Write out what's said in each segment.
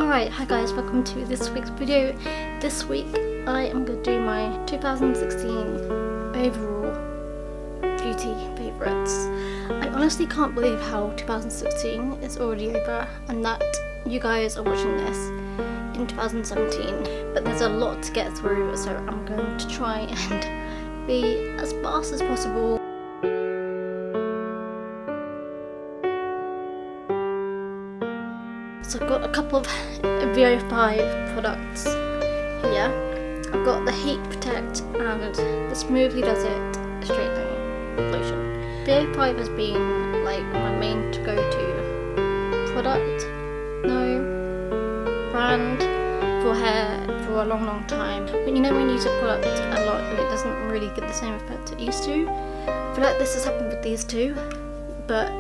Alright, hi guys, welcome to this week's video. This week I am going to do my 2016 overall beauty favourites. I honestly can't believe how 2016 is already over and that you guys are watching this in 2017. But there's a lot to get through, so I'm going to try and be as fast as possible. So I've got a couple of VO5 products here. I've got the Heat Protect and the Smoothly Does It Straightening Lotion. VO5 has been like my main to-go-to product, brand for hair for a long time. But you know when you use a product a lot and it doesn't really get the same effect it used to? I feel like this has happened with these two, but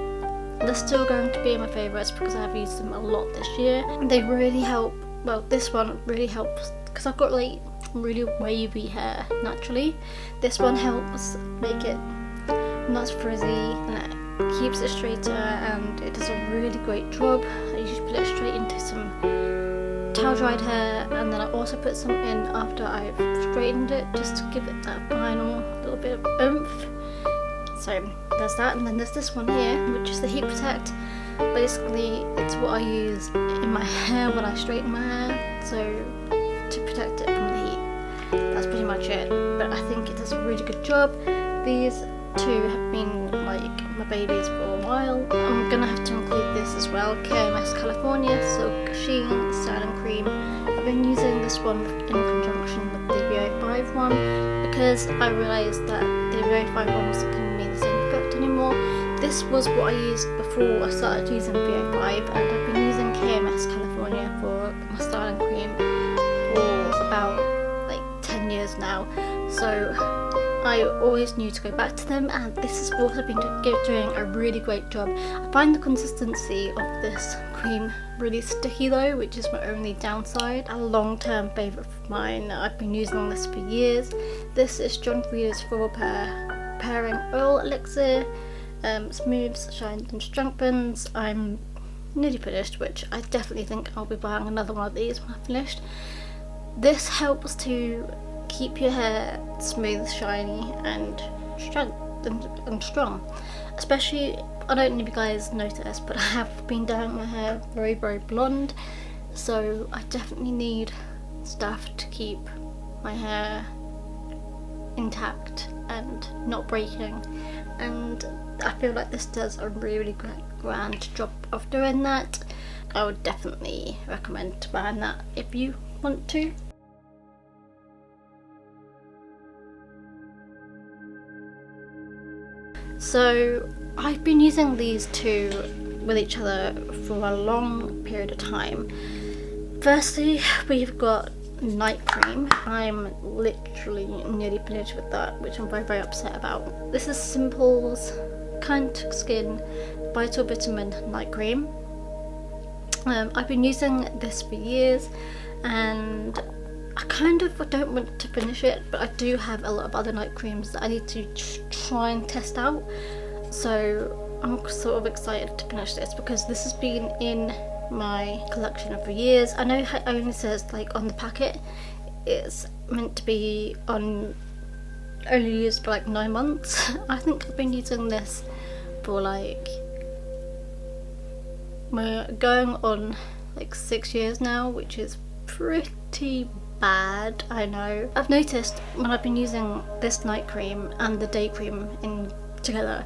they're still going to be my favourites because I've used them a lot this year. They really help. Well, this one really helps because I've got like really wavy hair naturally. This one helps make it not frizzy and it keeps it straighter and it does a really great job. I usually put it straight into some towel dried hair and then I also put some in after I've straightened it just to give it that final little bit of oomph. So there's that, and then there's this one here, which is the Heat Protect. Basically, it's what I use in my hair when I straighten my hair, so to protect it from the heat. That's pretty much it, but I think it does a really good job. These two have been like my babies for a while. I'm gonna have to include this as well, KMS California Silk Sheen Styling Cream. I've been using this one in conjunction with the VO5 one because I realised that the VO5 one wasn't giving me the same effect anymore. This was what I used before I started using VO5, and I've been using KMS California for my styling cream for about like 10 years now, so I always knew to go back to them, and this has also been doing a really great job. I find the consistency of this cream really sticky though, which is my only downside. A long-term favourite of mine. I've been using this for years. This is John Frieda's 4-pair pairing oil elixir. Smooths, shines and strengthens. I'm nearly finished, which I definitely think I'll be buying another one of these when I'm finished. This helps to keep your hair smooth, shiny and strong. Especially, I don't know if you guys noticed, but I have been dyeing my hair very blonde, so I definitely need stuff to keep my hair intact and not breaking, and I feel like this does a really grand job of doing that. I would definitely recommend buying that if you want to. So I've been using these two with each other for a long period of time. Firstly, we've got night cream. I'm literally nearly finished with that, which I'm very upset about. This is Simple's Kind Skin Vital Vitamin Night Cream. I've been using this for years and I kind of don't want to finish it, but I do have a lot of other night creams that I need to try and test out, so I'm sort of excited to finish this because this has been in my collection for years. I know it only says like on the packet it's meant to be on only used for like 9 months. I think I've been using this for like we're going on like 6 years now, which is pretty bad, I know. I've noticed when I've been using this night cream and the day cream in together,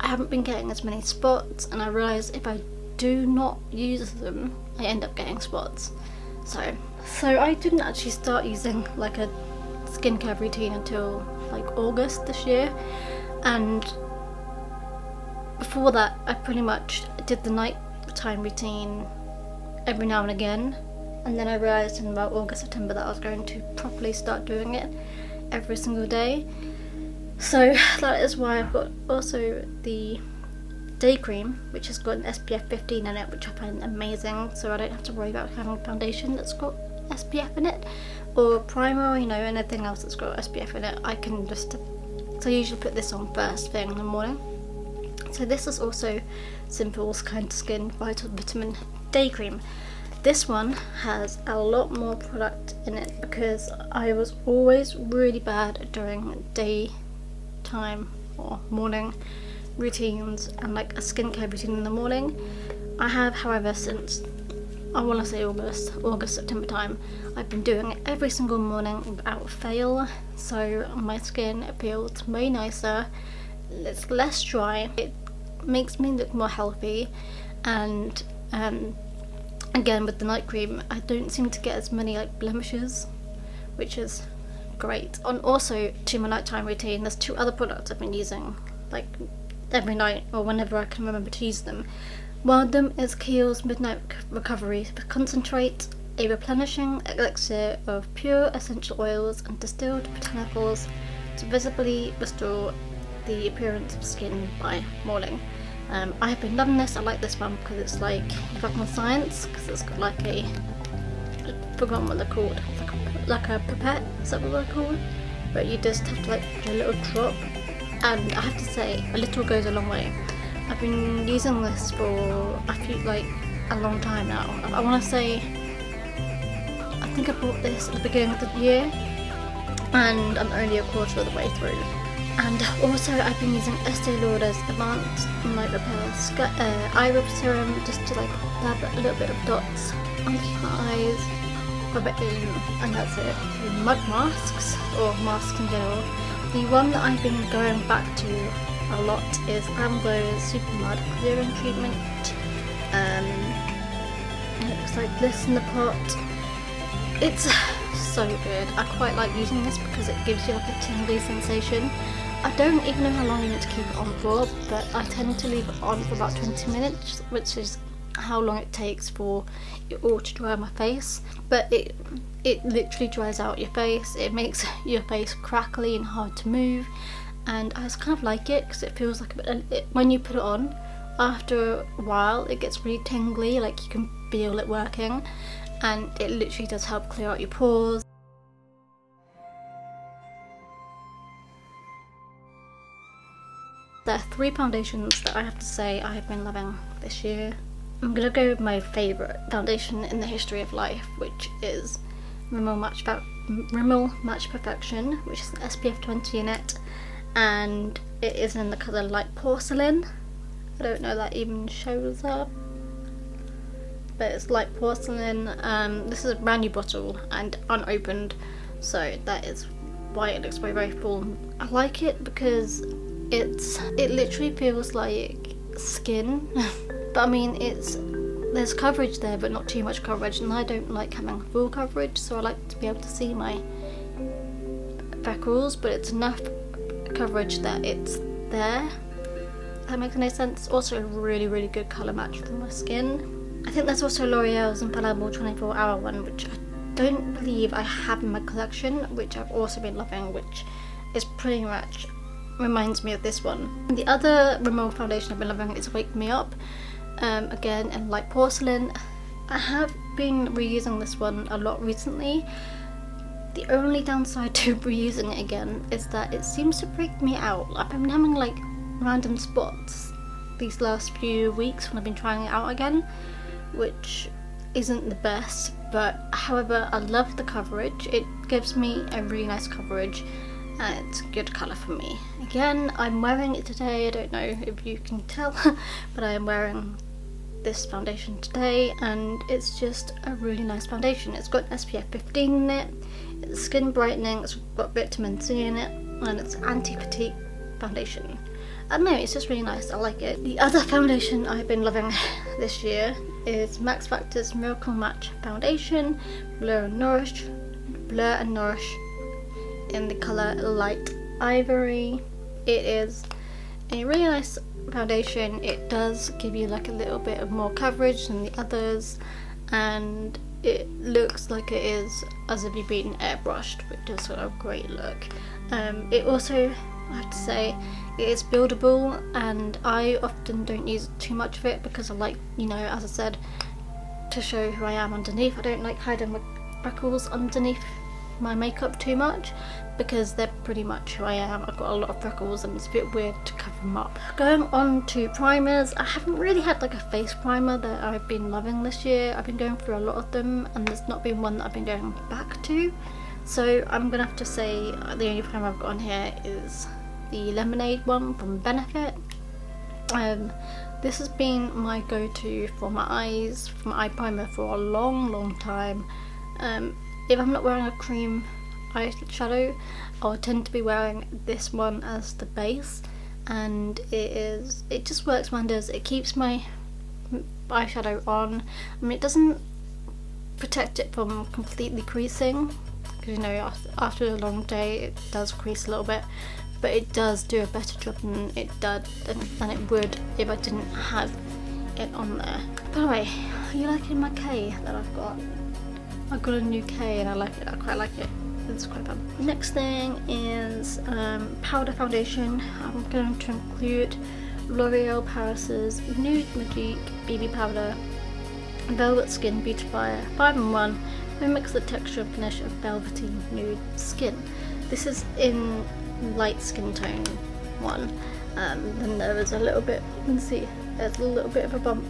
I haven't been getting as many spots, and I realise if I do not use them I end up getting spots. So I didn't actually start using like a skincare routine until like August this year, and before that I pretty much did the nighttime routine every now and again, and then I realised in about August, September that I was going to properly start doing it every single day. So that is why I've got also the day cream, which has got an SPF 15 in it, which I find amazing, so I don't have to worry about having a foundation that's got SPF in it, or primer, or anything else that's got SPF in it. I can just, so I usually put this on first thing in the morning. So this is also Simple's Kind Skin Vital Vitamin Day Cream. This one has a lot more product in it because I was always really bad during daytime or morning routines and like a skincare routine in the morning. I have, however, since I want to say August, September time, I've been doing it every single morning without fail, so my skin feels way nicer, it's less dry, it makes me look more healthy, and again with the night cream I don't seem to get as many like blemishes, which is great. And also to my nighttime routine, there's 2 other products I've been using like every night or whenever I can remember to use them. One of them is Kiehl's Midnight Recovery Concentrate, a replenishing elixir of pure essential oils and distilled botanicals to visibly restore the appearance of skin by morning. I have been loving this. I like this one because it's like fucking science, because it's got like a, I've forgotten what they're called, like a pipette, is that what they're called? But you just have to like put a little drop, and I have to say a little goes a long way. I've been using this for a long time now. I want to say, I think I bought this at the beginning of the year and I'm only a quarter of the way through. And also I've been using Estee Lauder's Advanced Night Repair Eye Rub Serum just to like dab a little bit of dots under my eyes, rub it in, and that's it. Mud masks, or masks in general. The one that I've been going back to a lot is Amber's Super Mud Clearing Treatment. It looks like this in the pot. It's so good. I quite like using this because it gives you like a tingly sensation. I don't even know how long you need to keep it on for, but I tend to leave it on for about 20 minutes, which is how long it takes for it all to dry on my face. But it literally dries out your face. It makes your face crackly and hard to move. And I just kind of like it because it feels like when you put it on, after a while it gets really tingly, like you can feel it working, and it literally does help clear out your pores. There are 3 foundations that I have to say I have been loving this year. I'm gonna go with my favourite foundation in the history of life, which is Rimmel Match Perfection, which is an SPF 20 in it. And it is in the colour Light Porcelain. I don't know if that even shows up, but it's Light Porcelain. This is a brand new bottle and unopened, so that is why it looks very, very full. I like it because it literally feels like skin, but I mean there's coverage there, but not too much coverage, and I don't like having full coverage, so I like to be able to see my freckles, but it's enough coverage that it's there. That makes no sense. Also a really, really good colour match for my skin. I think there's also L'Oreal's Infallible 24-hour one, which I don't believe I have in my collection, which I've also been loving, which is pretty much reminds me of this one. The other Rimmel foundation I've been loving is Wake Me Up, again in Light Porcelain. I have been reusing this one a lot recently. The only downside to reusing it again is that it seems to break me out. I've been having like random spots these last few weeks when I've been trying it out again, which isn't the best, but however I love the coverage. It gives me a really nice coverage and it's a good colour for me. Again, I'm wearing it today. I don't know if you can tell, but I am wearing this foundation today, and it's just a really nice foundation. It's got SPF 15 in it, it's skin brightening, it's got vitamin C in it, and it's anti-fatigue foundation. I don't know, it's just really nice. I like it. The other foundation I've been loving this year is Max Factor's Miracle Match Foundation, Blur and Nourish in the colour Light Ivory. It is a really nice foundation. It does give you like a little bit of more coverage than the others, and it looks like it is as if you've been airbrushed, which is a great look. It also, I have to say, it is buildable, and I often don't use too much of it because I like, you know, as I said, to show who I am underneath. I don't like hiding my freckles underneath my makeup too much because they're pretty much who I am. I've got a lot of freckles and it's a bit weird to cover them up. Going on to primers, I haven't really had like a face primer that I've been loving this year. I've been going through a lot of them and there's not been one that I've been going back to. So I'm gonna have to say the only primer I've got on here is the Lemonade one from Benefit. This has been my go-to for my eyes, for my eye primer for a long time. If I'm not wearing a cream eyeshadow, I'll tend to be wearing this one as the base, and it just works wonders. It keeps my eyeshadow on. I mean, it doesn't protect it from completely creasing, because you know after a long day it does crease a little bit, but it does do a better job than it would if I didn't have it on there. By the way, are you liking my K that I've got? I've got a new K and I like it. I quite like it. It's quite fun. Next thing is powder foundation. I'm going to include L'Oreal Paris's Nude Magique BB Powder Velvet Skin Beautifier 5-in-1. Mimics the texture and finish of velvety nude skin. This is in light skin tone one. Then there is a little bit, you can see there's a little bit of a bump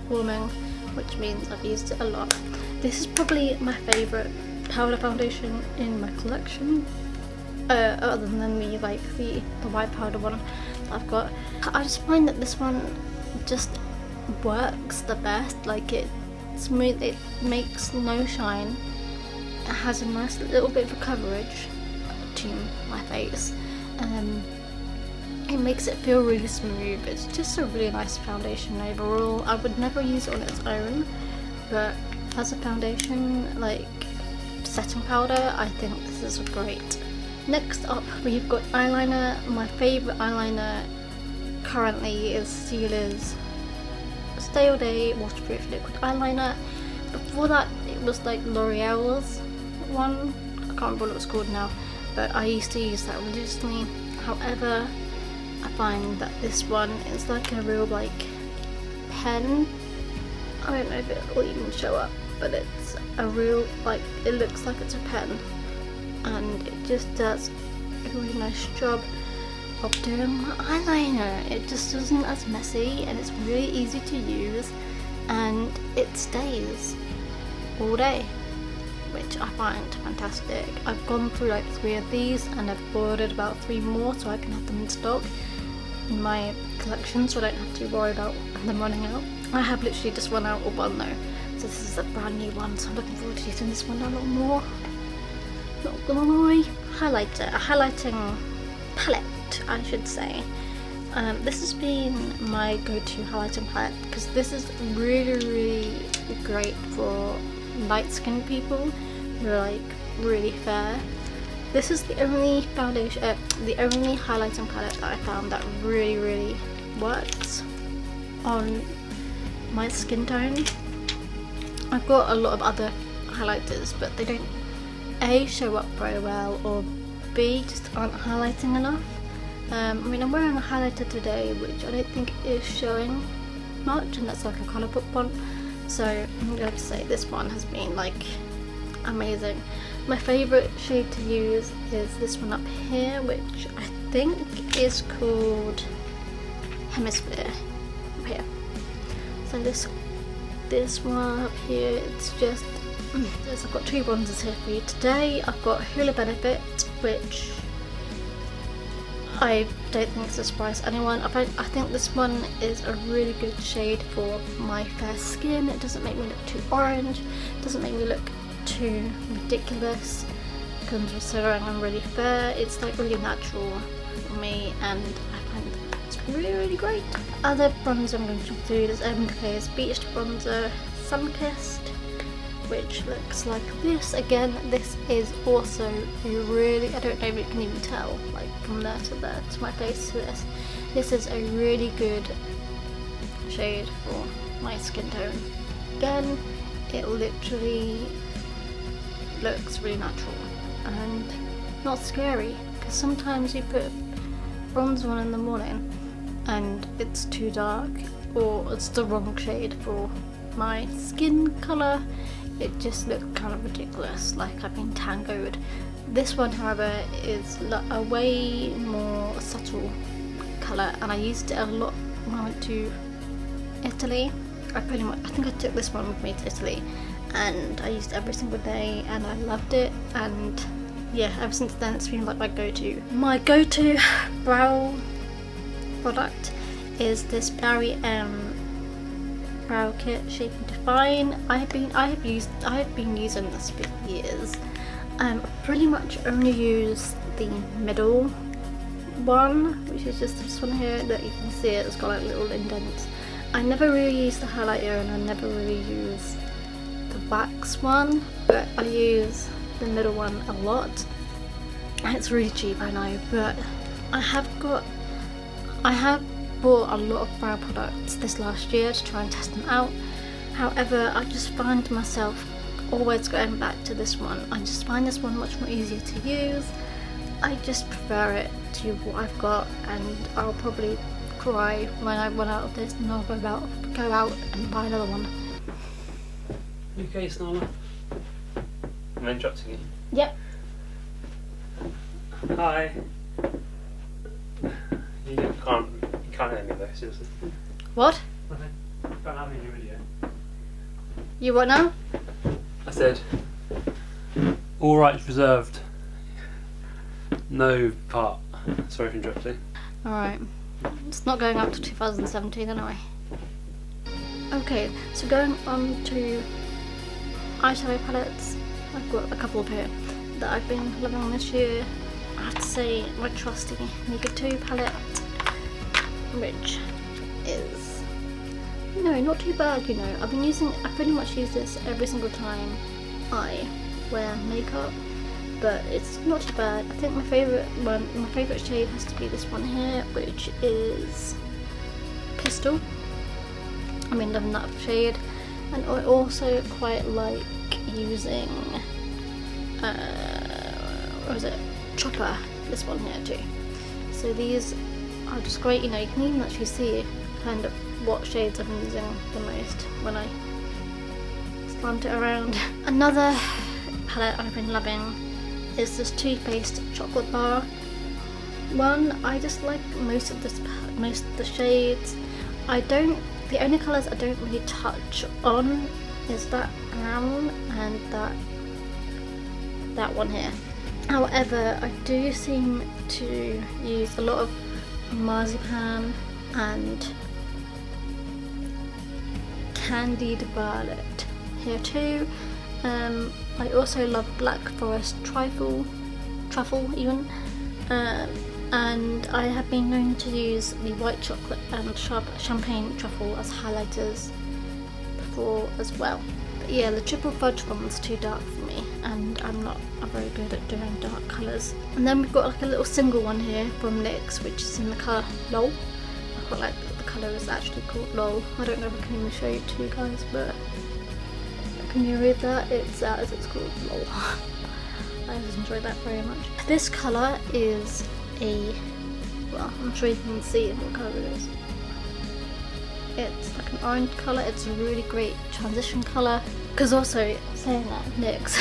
forming, which means I've used it a lot. This is probably my favourite powder foundation in my collection, other than the white powder one I've got. I just find that this one just works the best. Like, it's smooth, it makes no shine, it has a nice little bit of coverage to my face, it makes it feel really smooth. It's just a really nice foundation overall. I would never use it on its own, but as a foundation, like setting powder, I think this is great. Next up, we've got eyeliner. My favourite eyeliner currently is Stila's Stay All Day Waterproof Liquid Eyeliner. Before that, it was like L'Oreal's one. I can't remember what it was called now, but I used to use that religiously. However, I find that this one is like a real like pen. I don't know if it will even show up, but it's a real, like, it looks like it's a pen, and it just does a really nice job of doing my eyeliner. It just isn't as messy and it's really easy to use, and it stays all day, which I find fantastic. I've gone through like 3 of these and I've ordered about 3 more so I can have them in stock in my collection, so I don't have to worry about them running out. I have literally just run out of one though, so this is a brand new one, so I'm looking forward to using this one a lot more. Not gonna lie. Highlighter, a highlighting palette, I should say. This has been my go-to highlighting palette because this is really great for light-skinned people who are like really fair. This is the only foundation, the only highlighting palette that I found that really works on my skin tone. I've got a lot of other highlighters, but they don't A, show up very well, or B, just aren't highlighting enough. I mean, I'm wearing a highlighter today which I don't think is showing much, and that's like a colour book one, so I'm going to say this one has been like amazing. My favourite shade to use is this one up here, which I think is called Hemisphere, up here. So this one up here, it's just, I've got 2 bronzers here for you today. I've got Hoola Benefit, which I don't think it's a surprise to anyone. I think this one is a really good shade for my fair skin. It doesn't make me look too orange, it doesn't make me look too ridiculous, considering I'm really fair. It's like really natural for me, and I find that it's really great. Other bronzer I'm going to include is Urban Decay's Beached Bronzer Sunkissed, which looks like this. Again, this is also a really, I don't know if you can even tell, like from there to there to my face to this. This is a really good shade for my skin tone. Again, it literally looks really natural and not scary, because sometimes you put bronzer on in the morning and it's too dark or it's the wrong shade for my skin colour. it just looked kind of ridiculous, like I've been tangoed. This one, however, is a way more subtle colour, and I used it a lot when I went to Italy. I think I took this one with me to Italy, and I used it every single day, and I loved it. And yeah, ever since then it's been like my go-to. My go-to brow product is this Barry M brow kit, Shape and Define. I have been using this for years. I pretty much only use the middle one, which is just this one here that you can see it's got like little indents. I never really use the highlighter, and I never really use the wax one, but I use the middle one a lot. It's really cheap, I know, but I have bought a lot of brow products this last year to try and test them out. However, I just find myself always going back to this one. I just find this one much more easier to use. I just prefer it to what I've got, and I'll probably cry when I run out of this, and I'll go out and buy another one. Okay, Snarler. I'm interrupting you. Yep. Hi. You can't hear me though, seriously. What? Nothing. You can't have me in your video. You what now? I said, all rights reserved. No part. Sorry for interrupting. Alright. It's not going up to 2017 anyway. Okay, so going on to eyeshadow palettes. I've got a couple of here that I've been loving this year. I have to say my trusty Nika 2 palette, which is, you know, not too bad, you know. I pretty much use this every single time I wear makeup, but it's not too bad. I think my favourite shade has to be this one here, which is Pistol. I mean, loving that shade. And I also quite like using what was it? Chopper, this one here too. So these are just great, you know, you can even actually see kind of what shades I've been using the most when I slant it around. Another palette I've been loving is this Too Faced chocolate bar one. I just like most of the shades. The only colours I don't really touch on is that brown and that one here. However, I do seem to use a lot of marzipan and candied violet here too. I also love Black Forest truffle even, and I have been known to use the white chocolate and champagne truffle as highlighters before as well. But yeah, the triple fudge one's too dark for me, and I'm not very good at doing dark colours. And then we've got like a little single one here from NYX, which is in the colour LOL. I quite like that the colour is actually called LOL. I don't know if I can even show it to you guys, but can you read that? It's called LOL. I just enjoy that very much. This colour is well, I'm sure you can see what colour it is. It's like an orange colour. It's a really great transition colour. Because also, saying that, NYX,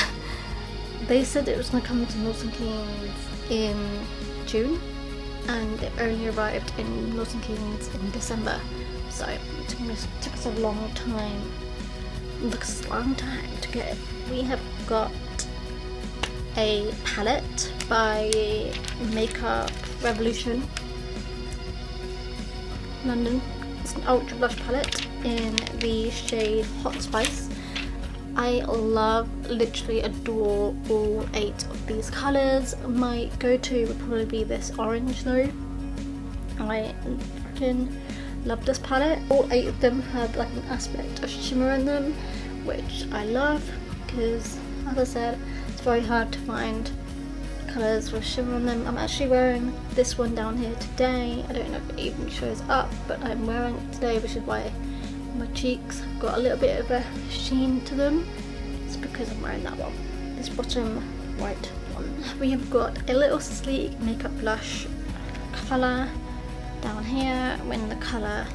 they said it was going to come to Milton Keynes in June, and it only arrived in Milton Keynes in December. So it took us a long time. It looks a long time to get it. We have got a palette by Makeup Revolution London. It's an ultra blush palette in the shade Hot Spice. I literally adore all 8 of these colours. My go-to would probably be this orange though. I freaking love this palette. All 8 of them have like an aspect of shimmer in them, which I love because, as I said, it's very hard to find colours with shimmer on them. I'm actually wearing this one down here today. I don't know if it even shows up, but I'm wearing it today, which is why my cheeks have got a little bit of a sheen to them. It's because I'm wearing that one, this bottom white one. We have got a little sleek makeup blush colour down here in the colour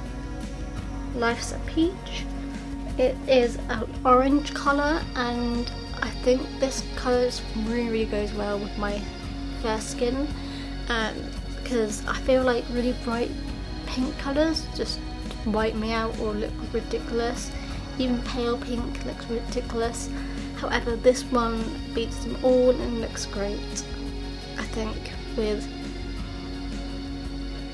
Life's a Peach. It is an orange colour, and I think this colour really goes well with my fair skin, because I feel like really bright pink colours just wipe me out or look ridiculous. Even pale pink looks ridiculous. However, this one beats them all and looks great. I think with,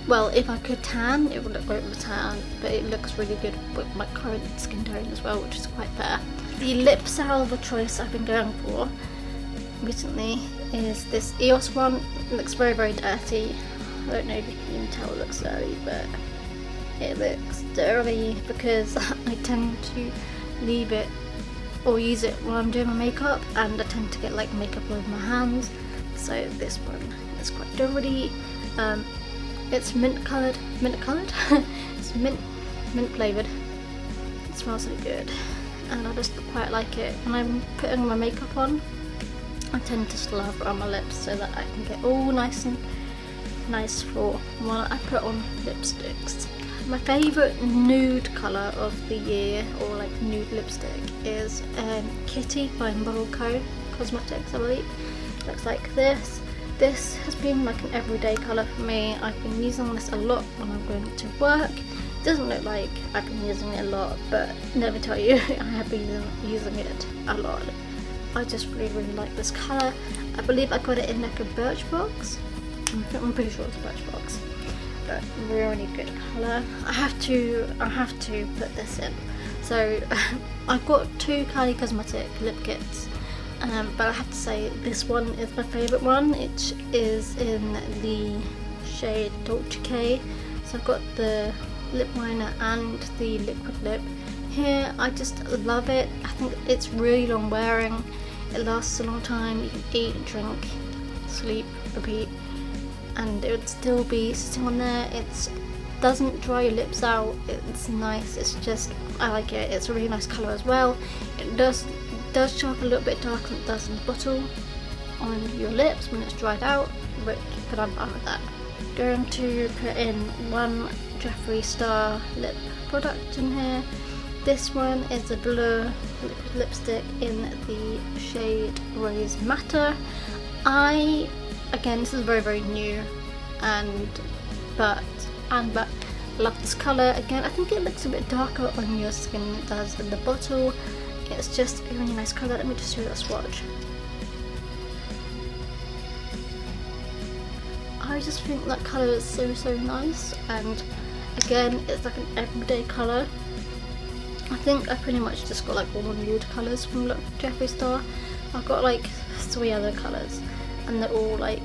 well, if I could tan, it would look great with tan, but it looks really good with my current skin tone as well, which is quite fair. The lip salve choice I've been going for recently is this EOS one. It looks very, very dirty. I don't know if you can tell it looks dirty, but it looks dirty because I tend to leave it or use it when I'm doing my makeup, and I tend to get like makeup all over my hands. So this one is quite dirty. It's mint coloured. It's mint flavoured. It smells so good, and I just quite like it. When I'm putting my makeup on, I tend to slap around my lips so that I can get all nice and nice for when I put on lipsticks. My favourite nude colour of the year, or like nude lipstick, is Kitty by Bubble Co. Cosmetics, I believe. Looks like this. This has been like an everyday colour for me. I've been using this a lot when I'm going to work. It doesn't look like I've been using it a lot, but let me tell you, I have been using it a lot. I just really, really like this colour. I believe I got it in like a Birchbox. I'm pretty sure it's a Birchbox, but really good colour. I have to put this in. So I've got two Kylie Cosmetic lip kits. But I have to say this one is my favourite one. It is in the shade Dolce K. So I've got the lip liner and the liquid lip. Here I just love it. I think it's really long wearing. It lasts a long time. You can eat, drink, sleep, repeat, and it would still be sitting on there. It doesn't dry your lips out. It's nice. It's just, I like it. It's a really nice colour as well. It does show up a little bit darker than it does in the bottle on your lips when it's dried out, but I'm fine with that. Going to put in one Jeffree Star lip product in here. This one is a blue liquid lipstick in the shade Rose Matter. Again, this is very, very new, but I love this colour. Again, I think it looks a bit darker on your skin than it does in the bottle. It's just a really nice colour. Let me just show you a swatch. I just think that colour is so, so nice, and again, it's like an everyday colour. I think I pretty much just got like all the nude colours from Jeffree Star. I've got like 3 other colours, and they're all like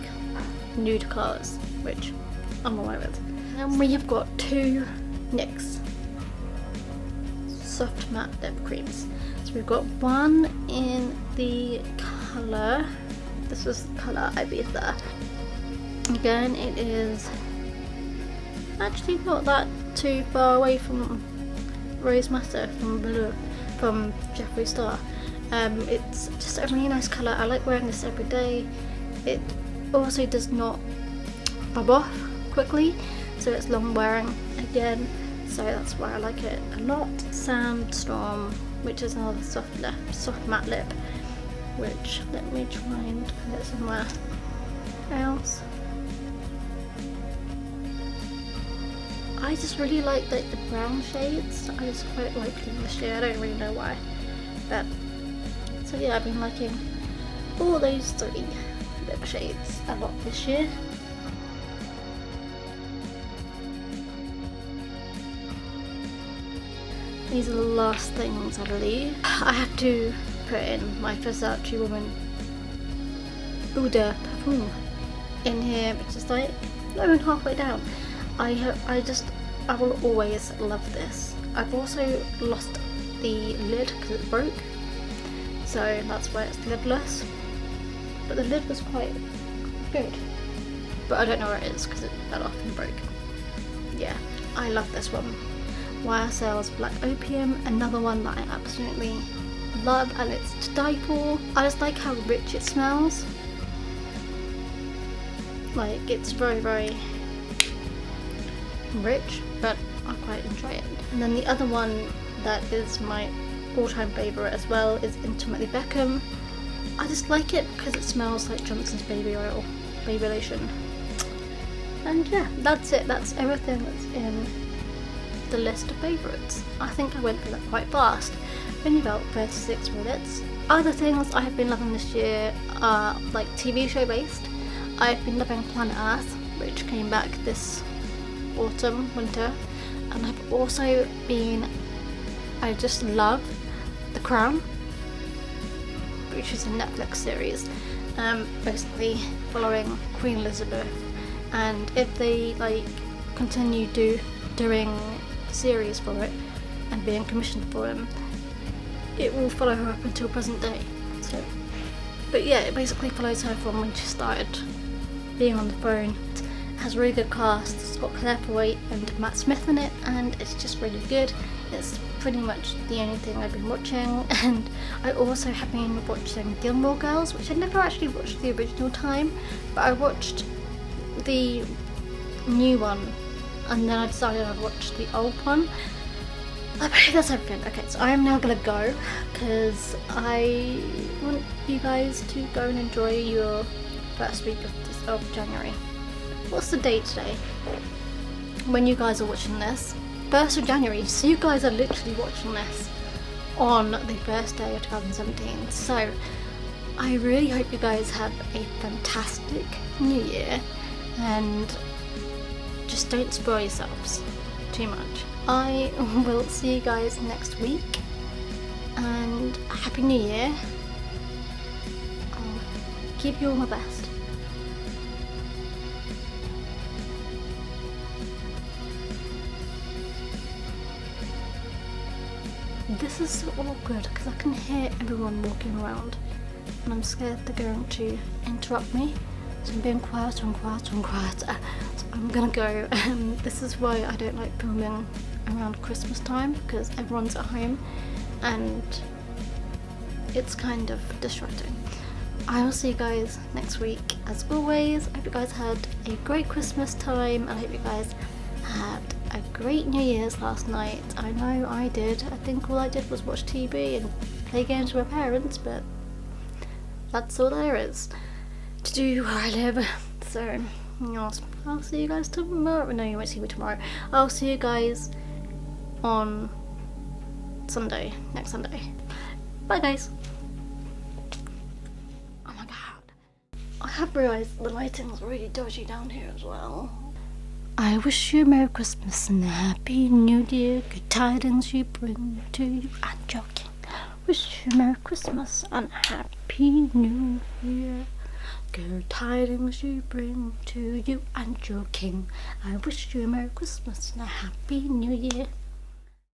nude colours, which I'm alright with. And we have got 2 NYX soft matte lip creams. So we've got one in the colour, this is the colour Ibiza. Again, it is actually not that too far away from Rose Matter from Jeffree Star. It's just a really nice colour. I like wearing this every day. It also does not rub off quickly, so it's long wearing again, so that's why I like it a lot. Sandstorm, which is another soft matte lip, which, let me try and put it somewhere else. I just really like the brown shades. I just quite like them this year. I don't really know why, but so yeah, I've been liking all those 3 lip shades a lot this year. These are the last things, I believe. I have to put in my Versace Woman Eau de Parfum in here, which is like not even halfway down. I will always love this. I've also lost the lid because it broke, so that's why it's lidless. But the lid was quite good, but I don't know where it is because it fell off and broke. Yeah, I love this one. YSL's Black Opium, another one that I absolutely love, and it's to die for. I just like how rich it smells. Like, it's very, very rich, but I quite enjoy it. And then the other one that is my all-time favourite as well is Intimately Beckham. I just like it because it smells like Johnson's baby oil, baby lotion. And yeah, that's it. That's everything that's in the list of favourites. I think I went through that quite fast, only about 36 minutes. Other things I have been loving this year are like TV show based. I've been loving Planet Earth, which came back this autumn, winter, and I've also been, I just love The Crown, which is a Netflix series, basically following Queen Elizabeth, and if they like continue doing series for it and being commissioned for them, it will follow her up until present day. So, but yeah, it basically follows her from when she started being on the throne. It has a really good cast. It's got Claire Foy and Matt Smith in it, and it's just really good. It's pretty much the only thing I've been watching, and I also have been watching Gilmore Girls, which I never actually watched the original time, but I watched the new one, and then I decided I'd watch the old one. I believe that's everything. Okay, so I am now gonna go because I want you guys to go and enjoy your first week of January. What's the date today? When you guys are watching this, 1st of January. So you guys are literally watching this on the first day of 2017. So I really hope you guys have a fantastic new year and just don't spoil yourselves too much. I will see you guys next week, and Happy New Year. I'll give you all my best. This is so awkward because I can hear everyone walking around and I'm scared they're going to interrupt me, so I'm being quieter and quieter and quieter. So I'm gonna go, and this is why I don't like filming around Christmas time, because everyone's at home and it's kind of distracting. I will see you guys next week. As always, I hope you guys had a great Christmas time, and I hope you guys had a great New Year's last night. I know I did. I think all I did was watch TV and play games with my parents, but that's all there is to do where I live. So, I'll see you guys tomorrow. No, you won't see me tomorrow. I'll see you guys on Sunday, next Sunday. Bye guys. Oh my god. I have realised the lighting's really dodgy down here as well. I wish you a Merry Christmas and a Happy New Year. Good tidings you bring to you. I'm joking. Wish you a Merry Christmas and a Happy New Year. Good tidings you bring to you and your king. I wish you a Merry Christmas and a Happy New Year.